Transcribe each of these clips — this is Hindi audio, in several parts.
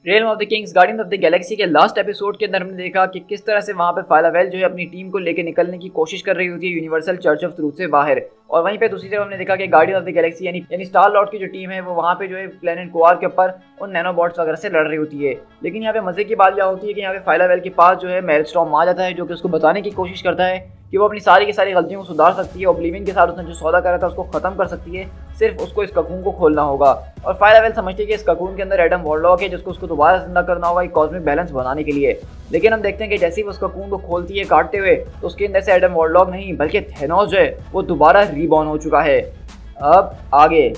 Real of the Kings guardian of the Galaxy के लास्ट एपिसोड के अंदर हमने देखा कि किस तरह से वहां पे फाइलावेल जो है अपनी टीम को लेकर निकलने की कोशिश कर रही होती है यूनिवर्सल चर्च ऑफ ट्रूथ से बाहर। और वहीं पे दूसरी तरफ हमने देखा कि गार्डियन ऑफ द गैलेक्सी यानी स्टार लॉर्ड की जो टीम है वो वहां पे जो है प्लेनेट गोआर के ऊपर उन नैनोबॉट्स वगैरह से लड़ रही होती है। लेकिन यहाँ पे मजे की बात यह होती है कि यहाँ पे फाइलावेल के पास जो है मेलस्टॉर्म आ जाता है, जो कि उसको बताने की कोशिश करता है कि वो अपनी सारी की सारी गलतियों को सुधार सकती है। ओब्लिवियन के साथ उसने जो सौदा करा था उसको खत्म कर सकती है, सिर्फ उसको इस ककून को खोलना होगा। और फाइलावेल समझती है कि इस ककून के अंदर एडम वॉरलॉक है, जिसको उसको दोबारा जिंदा करना होगा एक कॉस्मिक बैलेंस बनाने के लिए। लेकिन हम देखते हैं कि जैसे ही वो उस ककून को खोलती है काटते हुए, तो उसके अंदर से एडम वॉरलॉक नहीं बल्कि थेनोस जो है वो दोबारा रीबॉर्न हो चुका है। अब आगे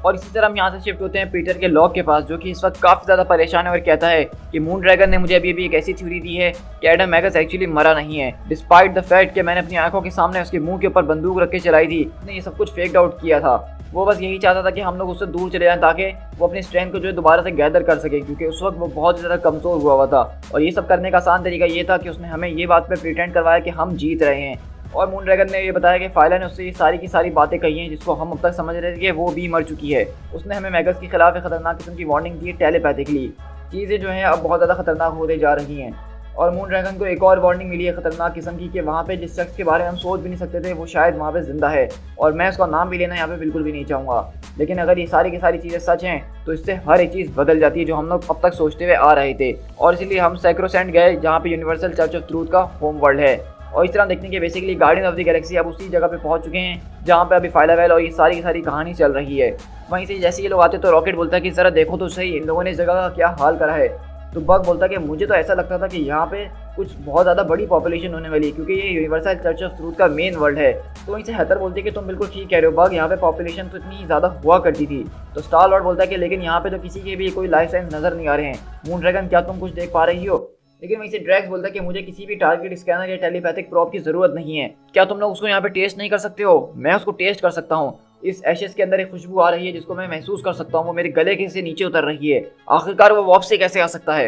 और इसी तरह हम यहाँ से शिफ्ट होते हैं पीटर के लॉक के पास, जो कि इस वक्त काफ़ी ज़्यादा परेशान है और कहता है कि मून ड्रैगन ने मुझे अभी एक ऐसी थ्योरी दी है कि एडम मैगस एक्चुअली मरा नहीं है, डिस्पाइट द फैक्ट कि मैंने अपनी आंखों के सामने उसके मुंह के ऊपर बंदूक रख के चलाई थी। उसने ये सब कुछ फेक्ड आउट किया था। वो बस यही चाहता था कि हम लोग उससे दूर चले जाएं ताकि वो अपनी स्ट्रेंथ को जो है दोबारा से गैदर कर सके, क्योंकि उस वक्त वो बहुत ज़्यादा कमज़ोर हुआ था। और ये सब करने का आसान तरीका ये था कि उसने हमें ये बात पे प्रिटेंड करवाया कि हम जीत रहे हैं। और मून ड्रैगन ने ये बताया कि फाइला ने उससे ये सारी की सारी बातें कही हैं जिसको हम अब तक समझ रहे थे कि वो भी मर चुकी है। उसने हमें मैगस के खिलाफ एक खतरनाक किस्म की वार्निंग दी है टेलीपैथिकली। चीज़ें जो हैं अब बहुत ज़्यादा खतरनाक होते जा रही हैं। और मून ड्रैगन को एक और वार्निंग मिली है खतरनाक किस्म की कि वहाँ पे जिस शख्स के बारे में हम सोच भी नहीं सकते थे वो शायद वहाँ पे जिंदा है। और मैं उसका नाम भी लेना यहाँ पे बिल्कुल भी नहीं चाहूँगा। लेकिन अगर ये सारी की सारी चीज़ें सच हैं तो इससे हर एक चीज़ बदल जाती है जो हम लोग अब तक सोचते हुए आ रहे थे। और इसीलिए हम सैक्रोसेंट गए जहाँ पे यूनिवर्सल चर्च ऑफ ट्रूथ का होम वर्ल्ड है। और इस तरह देखने के basically guardian of the Galaxy अब उसी जगह पे पहुंच चुके हैं जहां पे अभी फाइलावेल और ये सारी की सारी कहानी चल रही है। वहीं से जैसे ये लोग आते तो रॉकेट बोलता है कि ज़रा देखो तो सही इन लोगों ने इस जगह का क्या हाल करा है। तो बग बोलता है कि मुझे तो ऐसा लगता था कि यहाँ पे कुछ बहुत ज़्यादा बड़ी पॉपुलेशन होने वाली है, क्योंकि ये यूनिवर्सल चर्च ऑफ ट्रूथ का मेन वर्ल्ड है। तो वहीं से हैदर बोलती है कि तुम बिल्कुल ठीक कह रहे हो बग, यहाँ पे पॉपुलेशन तो इतनी ज़्यादा हुआ करती थी। तो स्टार लॉर्ड बोलता है कि लेकिन यहाँ पे तो किसी के भी कोई लाइफ साइंस नज़र नहीं आ रहे हैं। मून ड्रैगन क्या तुम कुछ देख पा रही हो? लेकिन वहीं से ड्रैक्स बोलता है कि मुझे किसी भी टारगेट स्कैनर या टेलीपैथिक प्रॉप की जरूरत नहीं है। क्या तुम लोग उसको यहाँ पे टेस्ट नहीं कर सकते हो? मैं उसको टेस्ट कर सकता हूँ। इस एशेस के अंदर एक खुशबू आ रही है जिसको मैं महसूस कर सकता हूँ, वो मेरे गले के से नीचे उतर रही है। आखिरकार वो वापस कैसे आ सकता है?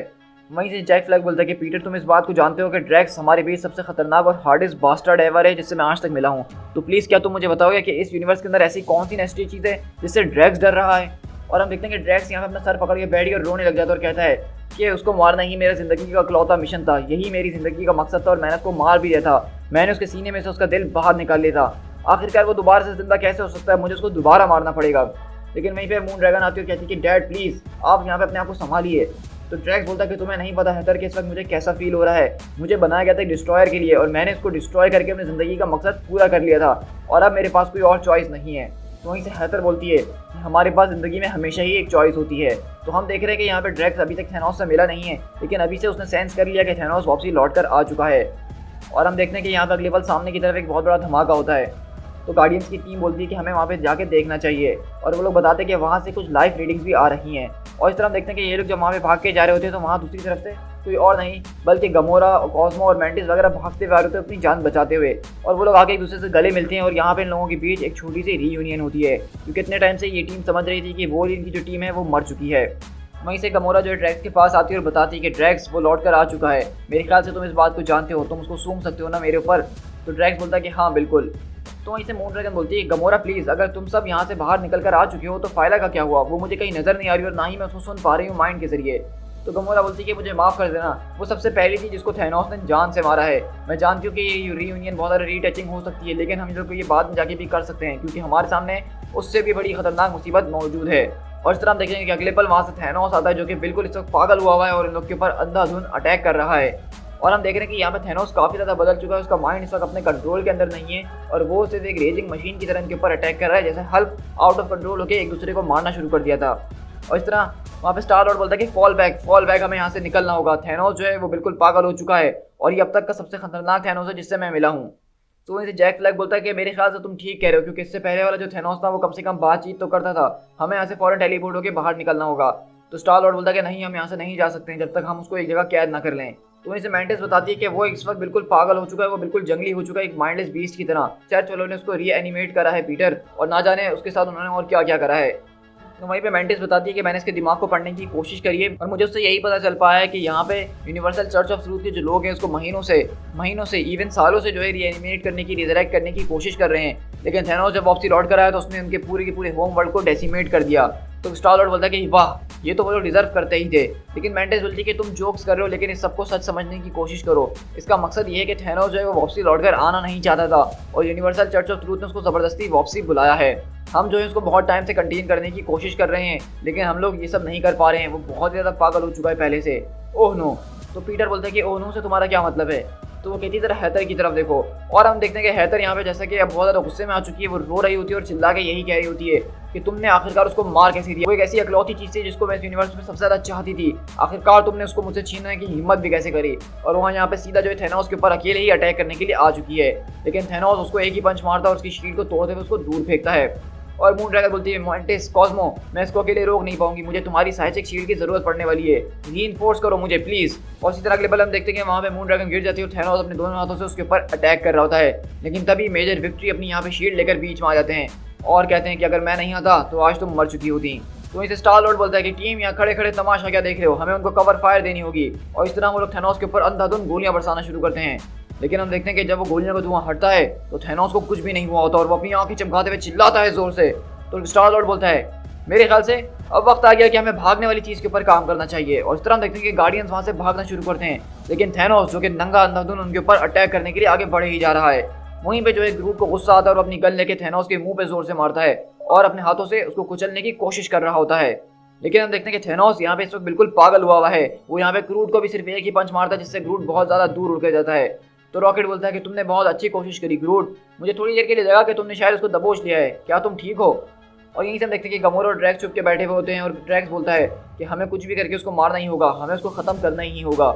वहीं से जैक फ्लैग बोलता है कि पीटर तुम इस बात को जानते हो कि ड्रैक्स हमारे बीच सबसे खतरनाक और हार्डेस्ट बास्टर्ड एवर है जिससे मैं आज तक मिला हूँ। तो प्लीज़ क्या तुम मुझे बताओगे कि इस यूनिवर्स के अंदर ऐसी कौन सी नेस्टी चीज़ है जिससे ड्रैक्स डर रहा है? और हम देखते हैं कि ड्रैक्स यहाँ पे अपना सर पकड़ के बैठ के रोने लग जाता है और कहता है कि उसको मारना ही मेरा ज़िंदगी का इकलौता मिशन था, यही मेरी ज़िंदगी का मकसद था और मैंने उसको मार भी दिया था। मैंने उसके सीने में से उसका दिल बाहर निकाल लिया था। आखिरकार वो दोबारा से जिंदा कैसे हो सकता है? मुझे उसको दोबारा मारना पड़ेगा। लेकिन वहीं पे मून ड्रैगन आती है और कहती है कि डैड प्लीज़ आप यहाँ पे अपने आप को संभालिए। तो ड्रैक्स बोलता है कि तुम्हें नहीं पता हैदर कि इस वक्त मुझे कैसा फील हो रहा है। मुझे बनाया गया था डिस्ट्रॉयर के लिए और मैंने इसको डिस्ट्रॉय करके अपनी ज़िंदगी का मकसद पूरा कर लिया था और अब मेरे पास कोई और चॉइस नहीं है। तो वहीं से हैदर बोलती है कि हमारे पास ज़िंदगी में हमेशा ही एक चॉइस होती है। तो हम देख रहे हैं कि यहाँ पे ड्रैक्स अभी तक थैनोस से मिला नहीं है, लेकिन अभी से उसने सेंस कर लिया कि थैनोस वापसी लौट कर आ चुका है। और हम देखते हैं कि यहाँ पर अगले पल सामने की तरफ एक बहुत बड़ा धमाका होता है। तो गार्डियंस की टीम बोलती है कि हमें वहाँ पे जाके देखना चाहिए और वो लोग बताते हैं कि वहाँ से कुछ लाइव रीडिंग्स भी आ रही हैं। और इस तरह हम देखते हैं कि ये लोग जब वहाँ पे भाग के जा रहे होते हैं तो वहाँ दूसरी तरफ से कोई और नहीं बल्कि गमोरा, कॉस्मो और मैंटिस वगैरह भागते हुए आ रहे होते हैं अपनी जान बचाते हुए। और वो लोग आके एक दूसरे से गले मिलते हैं और यहाँ पे इन लोगों के बीच एक छोटी सी रीयूनियन होती है, क्योंकि इतने टाइम से ये टीम समझ रही थी कि वो इनकी जो टीम है वो मर चुकी है। वहीं से गमोरा जो है ड्रैक्स के पास आती है और बताती है कि ड्रैक्स वो लौट कर आ चुका है, मेरे ख्याल से तुम इस बात को जानते हो, तुम उसको सूंघ सकते हो ना मेरे ऊपर? तो ड्रैक्स बोलता है कि हाँ बिल्कुल। तो वहीं से मून ड्रैगन बोलती है गमोरा प्लीज़ अगर तुम सब यहाँ से बाहर निकल कर आ चुके हो तो फायला का क्या हुआ? वो मुझे कहीं नज़र नहीं आ रही और ना ही मैं उसको सुन पा रही हूँ माइंड के जरिए। तो गमोरा बोलती है कि मुझे माफ़ कर देना, वो सबसे पहली थी जिसको थैनोस ने जान से मारा है। मैं जानती हूँ कि ये रीयूनियन बहुत ज़्यादा रीटचिंग हो सकती है, लेकिन हम लोग ये बाद में जाके भी कर सकते हैं क्योंकि हमारे सामने उससे भी बड़ी खतरनाक मुसीबत मौजूद है। और इस तरह हम देखेंगे कि अगले पल वहाँ से थैनोस आता है जो कि बिल्कुल इस वक्त पागल हुआ है और इन लोग के ऊपर अंधाधुंध अटैक कर रहा है। और हम देख रहे हैं कि यहाँ पे थैनोस काफ़ी ज़्यादा बदल चुका है, उसका माइंड इस वक्त अपने कंट्रोल के अंदर नहीं है और वो सिर्फ एक रेजिंग मशीन की तरह इनके ऊपर अटैक कर रहा है, जैसे हल्क आउट ऑफ कंट्रोल होकर एक दूसरे को मारना शुरू कर दिया था। और इस तरह वहाँ पे स्टार लॉर्ड बोलता है कि फॉल बैक, हमें यहाँ से निकलना होगा। थैनोस जो है वो बिल्कुल पागल हो चुका है और ये अब तक का सबसे खतरनाक थैनोस है जिससे मैं मिला हूँ। तो वहीं से जैक फ्लैग बोलता है कि मेरे ख्याल से तुम ठीक कह रहे हो, क्योंकि इससे पहले वाला जो थैनोस था वो कम से कम बातचीत तो करता था, हमें यहाँ से फौरन टेलीपोर्ट होकर बाहर निकलना होगा। तो स्टार लॉर्ड बोलता है कि नहीं, हम यहाँ से नहीं जा सकते हैं जब तक हम उसको एक जगह कैद ना कर लें। तो वहीं से मैंटिस बताती है कि वो इस वक्त बिल्कुल पागल हो चुका है, वो बिल्कुल जंगली हो चुका है, एक माइंडलेस बीस्ट की तरह। चर्च वालों ने उसको रीएनिमेट करा है पीटर, और ना जाने उसके साथ उन्होंने और क्या क्या करा है। तो वहीं पे मेंटिस बताती है कि मैंने इसके दिमाग को पढ़ने की कोशिश करी है और मुझे उससे यही पता चल पाया है कि यहाँ पे यूनिवर्सल चर्च ऑफ ट्रूथ के जो लोग हैं उसको महीनों से इवन सालों से जो है रीएनिमेट करने की, रिजरेक्ट करने की कोशिश कर रहे हैं। लेकिन थैनोस जब वापसी लौट कर आया तो उसने उनके पूरे के पूरे होम वर्ल्ड को डेसिमेट कर दिया। तो स्टार लॉर्ड बोलता है कि वाह, ये तो वो लोग डिजर्व करते ही थे। लेकिन मेंटिस बोलती है कि तुम जोक्स कर रहे हो, लेकिन इस सबको सच समझने की कोशिश करो। इसका मकसद ये है कि थैनोस जो है वो वापसी लौटकर आना नहीं चाहता था और यूनिवर्सल चर्च ऑफ ट्रूथ ने उसको ज़बरदस्ती वापसी बुलाया है। हम जो है उसको बहुत टाइम से कंटेन करने की कोशिश कर रहे हैं, लेकिन हम लोग ये सब नहीं कर पा रहे हैं। वो बहुत ज़्यादा पागल हो चुका है पहले से। Oh no. तो पीटर बोलता है कि ओह नो से तुम्हारा क्या मतलब है? तो वो कहती है जरा हैदर की तरफ देखो। और हम देखते हैं कि हैदर यहाँ पे जैसा कि अब बहुत ज़्यादा गुस्से में आ चुकी है, वो रो रही होती है और चिल्ला के यही कह रही होती है कि तुमने आखिरकार उसको मार कैसे दिया। वो एक ऐसी इकलौती चीज़ थी जिसको मैं इस यूनिवर्स में सबसे ज़्यादा चाहती थी, आखिरकार तुमने उसको मुझसे छीनने की हिम्मत भी कैसे करी। और वहाँ यहाँ पे सीधा जो है थैनोस के ऊपर अकेले ही अटैक करने के लिए आ चुकी है। लेकिन थैनोस उसको एक ही पंच मारता है और उसकी शील्ड को तोड़ते हुए उसको दूर फेंकता है। और मून ड्रैगन बोलती है मेंटिस, कॉस्मो, मैं इसको अकेले रोक नहीं पाऊंगी, मुझे तुम्हारी साइजिक शील्ड की जरूरत पड़ने वाली है, रीइंफोर्स करो मुझे प्लीज। और इसी तरह अगले पल हम देखते हैं कि वहाँ पे मून ड्रैगन गिर जाती है और थैनोस अपने दोनों हाथों से उसके ऊपर अटैक कर रहा होता है। लेकिन तभी मेजर विक्ट्री अपनी यहाँ पे शील्ड लेकर बीच में आ जाते हैं और कहते हैं कि अगर मैं नहीं आता तो आज तुम मर चुकी होती। तो इसे स्टार लॉर्ड बोलता है कि टीम यहाँ खड़े खड़े तमाशा क्या देख रहे हो, हमें उनको कवर फायर देनी होगी। और इस तरह वो लोग थैनोस के ऊपर अंधाधुंध गोलियां बरसाना शुरू करते हैं। लेकिन हम देखते हैं कि जब वो गोलियों का धुआं हटता है तो थैनोस को कुछ भी नहीं हुआ होता और वो अपनी आंखें चमकाते हुए चिल्लाता है जोर से। तो स्टार लॉर्ड बोलता है मेरे ख्याल से अब वक्त आ गया कि हमें भागने वाली चीज़ के ऊपर काम करना चाहिए। और इस तरह हम देखते हैं कि गार्डियंस वहाँ से भागना शुरू करते हैं, लेकिन थैनोस जो कि नंगा अंधाधुंध उनके ऊपर अटैक करने के लिए आगे बढ़ ही जा रहा है। वहीं पे जो है ग्रूट को गुस्सा आता है और अपनी गन लेके थैनोस के मुंह पे जोर से मारता है और अपने हाथों से उसको कुचलने की कोशिश कर रहा होता है। लेकिन हम देखते हैं कि थैनोस यहाँ पे इस वक्त बिल्कुल पागल हुआ है। वो यहाँ पे ग्रूट को भी सिर्फ एक ही पंच मारता है जिससे ग्रूट बहुत ज़्यादा दूर उड़ के जाता है। तो रॉकेट बोलता है कि तुमने बहुत अच्छी कोशिश करी ग्रूट, मुझे थोड़ी देर के लिए लगा कि तुमने शायद उसको दबोच लिया है, क्या तुम ठीक हो? और यहीं से हम देखते हैं कि गमोरा और ड्रैक्स चुप के बैठे हुए होते हैं और ड्रैक्स बोलता है कि हमें कुछ भी करके उसको मारना ही होगा, हमें उसको ख़त्म करना ही होगा।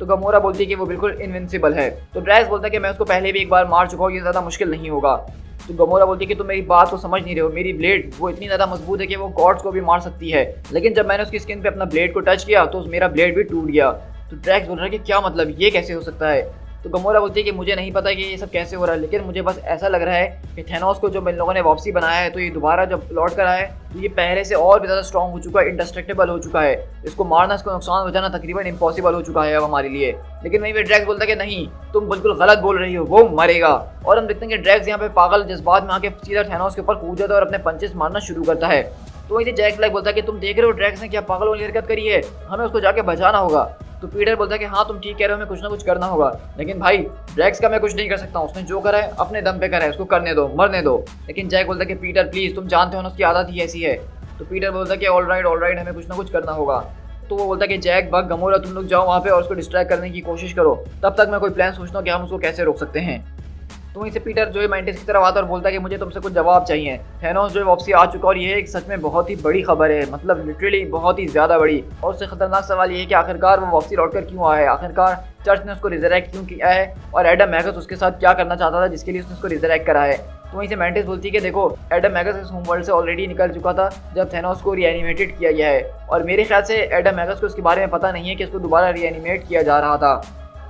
तो गमोरा बोलती है कि वो बिल्कुल इनविंसिबल है। तो ड्रैक्स बोलता है कि मैं उसको पहले भी एक बार मार चुका हूँ, ये ज़्यादा मुश्किल नहीं होगा। तो गमोरा बोलती है कि तुम मेरी बात को समझ नहीं रहे हो, मेरी ब्लेड वो इतनी ज़्यादा मजबूत है कि वो गॉड्स को भी मार सकती है, लेकिन जब मैंने उसकी स्किन पे अपना ब्लेड को टच किया तो मेरा ब्लेड भी टूट गया। तो ड्रैक्स बोल रहा है कि क्या मतलब, ये कैसे हो सकता है? तो गमोरा बोलती है कि मुझे नहीं पता कि ये सब कैसे हो रहा है, लेकिन मुझे बस ऐसा लग रहा है कि थैनोस को जो इन लोगों ने वापसी बनाया है तो ये दोबारा जब लौट कर आया है तो ये पहले से और भी ज़्यादा स्ट्रॉन्ग हो चुका है, इंडेस्ट्रक्टेबल हो चुका है। इसको मारना, इसको नुकसान पहुंचाना तकरीबन इम्पॉसिबल हो चुका है अब हमारे लिए। लेकिन वहीं पे ड्रैक्स बोलता है कि नहीं, तुम बिल्कुल गलत बोल रही हो, वो मरेगा। और हम देखते हैं कि ड्रैक्स यहाँ पे पागल जज्बात में आके सीधा थैनोस के ऊपर कूद जाता है और अपने पंचेस मारना शुरू करता है। तो वहीं से जैक ब्लैक बोलता है कि तुम देख रहे हो ड्रैक्स ने क्या पागल वाली हरकत करी है, हमें उसको जाके बचाना होगा। तो पीटर बोलता है कि हाँ तुम ठीक कह रहे हो, हमें कुछ ना कुछ करना होगा, लेकिन भाई ड्रैक्स का मैं कुछ नहीं कर सकता हूँ, उसने जो करा है अपने दम पे करा है, उसको करने दो, मरने दो। लेकिन जैक बोलता है कि पीटर प्लीज, तुम जानते हो ना उसकी आदत ही ऐसी है। तो पीटर बोलता है कि ऑल राइट हमें कुछ ना कुछ करना होगा। तो वो बोलता है कि जैक, बग, गमोरा, तुम लोग जाओ वहाँ पे और उसको डिस्ट्रैक्ट करने की कोशिश करो, तब तक मैं कोई प्लान सोचता हूँ कि हम उसको कैसे रोक सकते हैं। तो वहीं से पीटर जो है मेंटिस की तरफ आता है और बोलता है कि मुझे तुमसे कुछ जवाब चाहिए। थैनोस जो है वापसी आ चुका और ये एक सच में बहुत ही बड़ी खबर है, मतलब लिटरली बहुत ही ज़्यादा बड़ी। और उससे खतरनाक सवाल ये है कि आखिरकार वो वापसी लौट कर क्यों आया है, आखिरकार चर्च ने उसको रिजरेक्ट क्यों किया है और एडम मैगस उसके साथ क्या करना चाहता था जिसके लिए उसने उसको रिजरेक्ट करा है। तो वहीं से मेंटिस बोलती है कि देखो एडम मैगस इस होम वर्ल्ड से ऑलरेडी निकल चुका था जब थैनोस को रीएनिमेटेड किया गया है, और मेरे ख्याल से एडम मैगस को इसके बारे में पता नहीं है कि इसको दोबारा रीएनिमेट किया जा रहा था।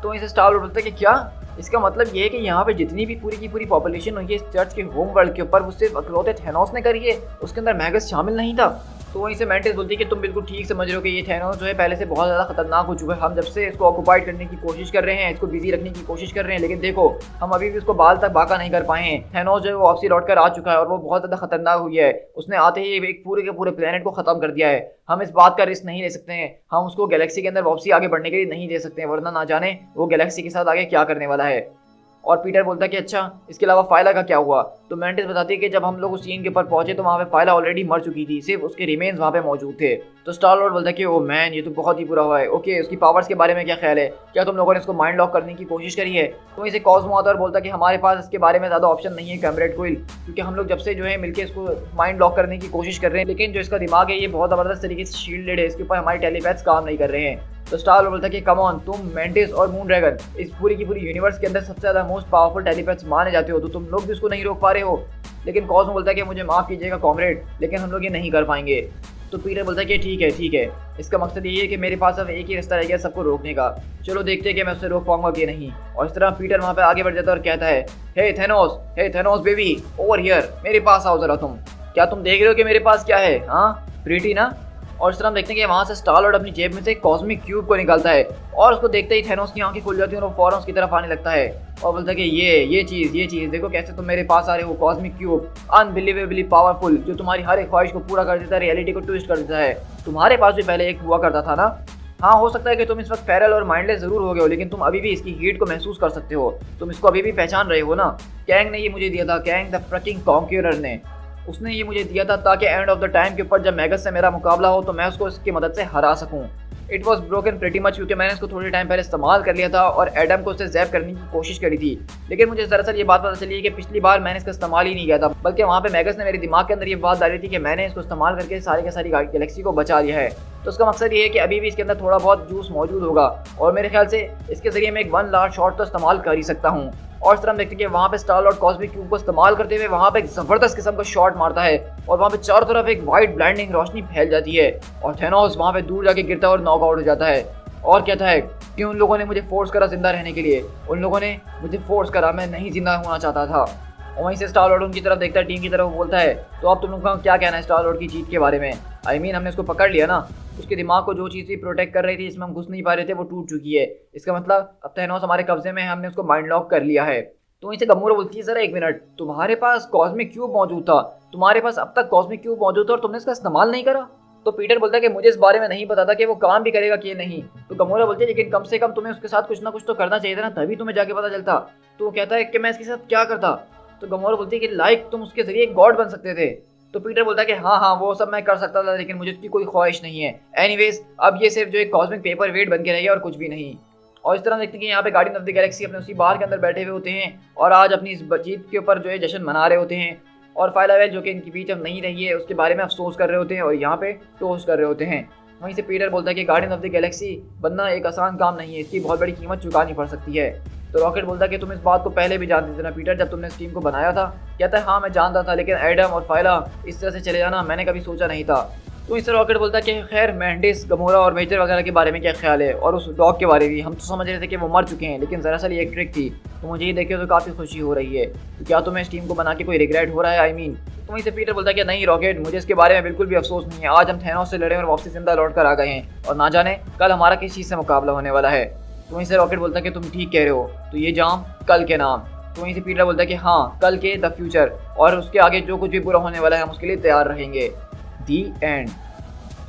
तो वहीं से स्टार लॉर्ड बोलता है कि क्या, इसका मतलब ये है कि यहाँ पे जितनी भी पूरी की पूरी पॉपुलेशन हुई है इस चर्च के होम वर्ल्ड के ऊपर वो सिर्फ अकलौते थैनोस ने करी है, उसके अंदर मैगस शामिल नहीं था। तो वहीं से मेंटिस बोलती है कि तुम बिल्कुल ठीक समझ रहे हो कि ये थैनोस जो है पहले से बहुत ज़्यादा खतरनाक हो चुका है, हम जब से इसको ऑक्युपाइड करने की कोशिश कर रहे हैं, इसको बिजी रखने की कोशिश कर रहे हैं, लेकिन देखो हम अभी भी उसको बाल तक बाका नहीं कर पाए हैं। थैनोस जो है वो वापसी लौट कर आ चुका है और वो बहुत ज़्यादा खतरनाक हुई है, उसने आते ही एक पूरे के पूरे प्लेनेट को ख़त्म कर दिया है। हम इस बात का रिस्क नहीं ले सकते हैं, हम उसको गैलेक्सी के अंदर वापसी आगे बढ़ने के लिए नहीं दे सकते हैं, वरना ना जाने वो गैलेक्सी के साथ आगे क्या करने वाला है। और पीटर बोलता है कि अच्छा इसके अलावा फाइला का क्या हुआ। तो मेंटिस बताती है कि जब हम लोग उस सीन के ऊपर पहुंचे तो वहाँ पे फाइला ऑलरेडी मर चुकी थी, सिर्फ उसके रिमेन्स वहाँ पे मौजूद थे। तो स्टार लॉर्ड बोलता है कि ओ मैन, ये तो बहुत ही बुरा हुआ है। ओके, उसकी पावर्स के बारे में क्या ख्याल है, क्या तुम लोगों ने इसको माइंड लॉक करने की कोशिश करी है? तो इसे कॉस्मो आता है और बोलता है कि हमारे पास इसके बारे में ज़्यादा ऑप्शन नहीं है कैमरेट कोइल, क्योंकि हम लोग जब से जो है मिलकर इसको माइंड लॉक करने की कोशिश कर रहे हैं, लेकिन जो इसका दिमाग है ये बहुत ज़बरदस्त तरीके से शील्डेड है, इसके ऊपर हमारे टेलीपैथ्स काम नहीं कर रहे हैं। तो स्टार लॉर्ड बोलता है कि कम ऑन, तुम मेंटिस और मून ड्रैगन इस पूरी की पूरी यूनिवर्स के अंदर सबसे ज़्यादा मोस्ट पावरफुल टेलीपैथ्स माने जाते हो, तो तुम लोग भी उसको नहीं रोक पा रहे हो। लेकिन कॉस्मो बोलता है कि मुझे माफ़ कीजिएगा कॉमरेड, लेकिन हम लोग ये नहीं कर पाएंगे। तो पीटर बोलता है कि ठीक है, इसका मकसद ये है कि मेरे पास अब एक ही रास्ता रह गया सबको रोकने का, चलो देखते हैं कि मैं उससे रोक पाऊंगा कि नहीं। और इस तरह पीटर वहाँ पे आगे बढ़ जाता है और कहता है, हे थैनोस बेबी, ओवर हियर, मेरे पास आओ ज़रा तुम, क्या तुम देख रहे हो कि मेरे पास क्या है? हाँ, प्रीटी ना। और इस तरह हम देखते हैं कि वहाँ से स्टार लॉर्ड अपनी जेब में से कॉस्मिक क्यूब को निकालता है और उसको देखते ही थैनोस की आंखें खुल जाती हैं और वो फौरन उसकी तरफ आने लगता है और बोलता है कि ये चीज़ देखो कैसे तुम मेरे पास आ रहे हो। कॉस्मिक क्यूब अनबिलीवेबली पावरफुल, जो तुम्हारी हर एक ख्वाहिश को पूरा कर देता है, रियलिटी को ट्विस्ट कर देता है। तुम्हारे पास भी पहले एक हुआ करता था ना। हाँ, हो सकता है कि तुम इस वक्त फेरल और माइंडलेस जरूर हो गए हो, लेकिन तुम अभी भी इसकी हीट को महसूस कर सकते हो। तुम इसको अभी भी पहचान रहे हो ना। कैंग ने ये मुझे दिया था, कैंग द फ्रकिंग कॉन्क्यूरर ने। उसने ये मुझे दिया था ताकि एंड ऑफ द टाइम के ऊपर जब मैगस से मेरा मुकाबला हो तो मैं उसको इसकी मदद से हरा सकूं। It was broken pretty much, क्योंकि मैंने इसको थोड़े टाइम पहले इस्तेमाल कर लिया था और एडम को उससे जैब करने की कोशिश करी थी। लेकिन मुझे दरअसल ये बात पता चली है कि पिछली बार मैंने इसका इस्तेमाल ही नहीं किया था, बल्कि वहाँ पे मैगस ने मेरे दिमाग के अंदर ये बात डाली थी कि मैंने इसको इस्तेमाल करके सारी की सारी गैलेक्सी को बचा लिया है। तो उसका मकसद ये है कि अभी भी इसके अंदर थोड़ा बहुत जूस मौजूद होगा और मेरे ख्याल से इसके जरिए मैं एक 1 लार्ज शॉट तो इस्तेमाल कर ही सकता हूँ। और इस तरह हम देखते हैं कि वहाँ पे स्टार लॉर्ड कॉस्मिक क्यूब को इस्तेमाल करते हुए वहाँ पे एक जबरदस्त किस्म का शॉट मारता है और वहाँ पे चारों तरफ एक वाइट ब्लाइंडिंग रोशनी फैल जाती है और थैनोस वहाँ पे दूर जाके गिरता है और नॉकआउट हो जाता है और कहता है कि उन लोगों ने मुझे फोर्स करा जिंदा रहने के लिए, उन लोगों ने मुझे फोर्स करा, मैं नहीं जिंदा होना चाहता था। और वहीं से स्टार लॉर्ड उनकी तरफ देखता है, टीम की तरफ बोलता है, तो अब तुम लोगों का क्या कहना है स्टार लॉर्ड की जीत के बारे में? आई मीन हमने उसको पकड़ लिया ना, उसके दिमाग को जो चीज़ भी प्रोटेक्ट कर रही थी, इसमें हम घुस नहीं पा रहे थे, वो टूट चुकी है। इसका मतलब अब थैनोस हमारे कब्जे में है, हमने उसको माइंड लॉक कर लिया है। तो वहीं से गमोरा बोलती है, जरा एक मिनट, तुम्हारे पास कॉस्मिक क्यूब मौजूद था, तुम्हारे पास अब तक कॉस्मिक क्यूब मौजूद था और तुमने इसका इस्तेमाल नहीं करा? तो पीटर बोलता है कि मुझे इस बारे में नहीं पता था कि वो काम भी करेगा कि नहीं। तो गमोरा बोलती है, लेकिन कम से कम तुम्हें उसके साथ कुछ ना कुछ तो करना चाहिए था ना, तभी तुम्हें जाके पता चलता। तो वो कहता है कि मैं इसके साथ क्या करता? तो गमोरा बोलती है कि लाइक तुम उसके जरिए एक गॉड बन सकते थे। तो पीटर बोलता है कि हाँ वो सब मैं कर सकता था, लेकिन मुझे उसकी कोई ख्वाहिश नहीं है। एनीवेज अब ये सिर्फ जो एक कॉस्मिक पेपर वेट बन के रह गया और कुछ भी नहीं। और इस तरह देखते हैं कि यहाँ पे गार्डियन ऑफ द गैलेक्सी अपने उसी बार के अंदर बैठे हुए होते हैं और आज अपनी इस जीत के ऊपर जो है जश्न मना रहे होते हैं और फाइलावेल जो कि इनके बीच अब नहीं रही है उसके बारे में अफसोस कर रहे होते हैं और यहाँ पे टोस्ट कर रहे होते हैं। वहीं से पीटर बोलता है कि गार्डियन ऑफ द गैलेक्सी बनना एक आसान काम नहीं है, इसकी बहुत बड़ी कीमत चुकानी पड़ सकती है। तो रॉकेट बोलता है कि तुम इस बात को पहले भी जानते थे ना पीटर, जब तुमने इस टीम को बनाया था? कहता है हाँ मैं जानता था, लेकिन एडम और फाइला इस तरह से चले जाना मैंने कभी सोचा नहीं था। तो इससे रॉकेट बोलता है कि खैर मैंडिस, गमोरा और मेजर वगैरह के बारे में क्या ख्याल है, और उस डॉग के बारे में हम तो समझ रहे थे कि वो मर चुके हैं, लेकिन दरअसल ये एक ट्रिक थी। तो मुझे ये देखे तो काफ़ी खुशी हो रही है। तो क्या तुम्हें इस टीम को बना के कोई रिग्रेट हो रहा है? आई मीन तो वहीं से पीटर बोलता है कि नहीं रॉकेट, मुझे इसके बारे में बिल्कुल भी अफसोस नहीं है। आज हम थैनोस से लड़े और वापसी जिंदा लौट कर आ गए हैं और ना जाने कल हमारा किस चीज़ से मुकाबला होने वाला है। तो वहीं से रॉकेट बोलता है कि तुम ठीक कह रहे हो, तो ये जाम कल के नाम। तो वहीं से पीटर बोलता है कि हाँ कल के द फ्यूचर, और उसके आगे जो कुछ भी बुरा होने वाला है हम उसके लिए तैयार रहेंगे। दी एंड।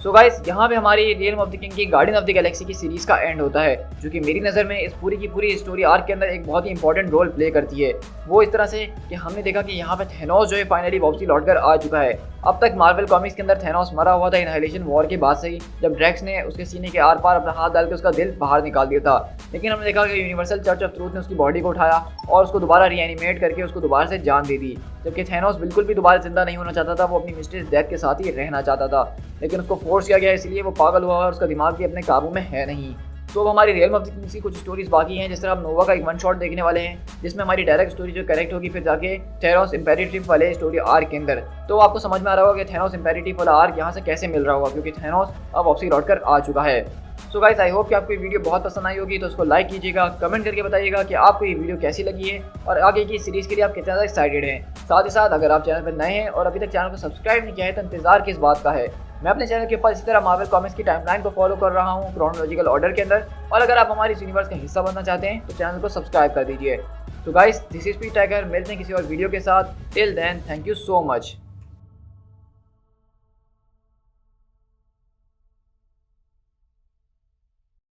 सो गाइस यहाँ पे हमारी रियल्म ऑफ द किंग की गार्डियन ऑफ द गैलेक्सी की सीरीज का एंड होता है, जो कि मेरी नज़र में इस पूरी की पूरी स्टोरी आर्क के अंदर एक बहुत ही इंपॉर्टेंट रोल प्ले करती है। वो इस तरह से कि हमने देखा कि यहाँ पे थैनोस जो है फाइनली वापसी लौट कर आ चुका है। अब तक मार्वल कॉमिक्स के अंदर थैनोस मरा हुआ था इनहाइलेशन वॉर के बाद से ही, जब ड्रैक्स ने उसके सीने के आर पार अपना हाथ डाल के उसका दिल बाहर निकाल दिया था। लेकिन हमने देखा कि यूनिवर्सल चर्च ऑफ ट्रूथ ने उसकी बॉडी को उठाया और उसको दोबारा रीएनिमेट करके उसको दोबारा से जान दे दी। जबकि थैनोस बिल्कुल भी दोबारा जिंदा नहीं होना चाहता था, वो अपनी मिस्ट्रियस डेथ के साथ ही रहना चाहता था, लेकिन उसको फोर्स किया गया, इसलिए वो पागल हुआ और उसका दिमाग भी अपने काबू में है नहीं। तो अब हमारी रियल ऑफ द किंग्स की कुछ स्टोरीज बाकी हैं, जिस तरह हम नोवा का एक 1 शॉट देखने वाले हैं, जिसमें हमारी डायरेक्ट स्टोरी जो करेक्ट होगी फिर जाके थैनोस इम्पेरेटिव वाले स्टोरी आर्क के अंदर। तो आपको समझ में आ रहा होगा कि थैनोस इम्पेरेटिव वाला आर्क यहाँ से कैसे मिल रहा होगा, क्योंकि थैनोस अब वापसी लौट कर आ चुका है। सो गाइस आई होप कि आपको ये वीडियो बहुत पसंद आई होगी, तो उसको लाइक कीजिएगा, कमेंट करके बताइएगा कि आपको ये वीडियो कैसी लगी है और आगे की सीरीज़ के लिए आप कितना ज़्यादा एक्साइटेड हैं। साथ ही साथ अगर आप चैनल पर नए हैं और अभी तक चैनल को सब्सक्राइब नहीं किया है तो इंतजार किस बात का है। मैं अपने चैनल के ऊपर इसी तरह मार्वल कॉमिक्स की टाइमलाइन को फॉलो कर रहा हूँ क्रोनोलॉजिकल ऑर्डर के अंदर, और अगर आप हमारी इस यूनिवर्स का हिस्सा बनना चाहते हैं तो चैनल को सब्सक्राइब कर दीजिए। तो guys this is P Tiger, मिलते हैं किसी और वीडियो के साथ। Till then thank you so much.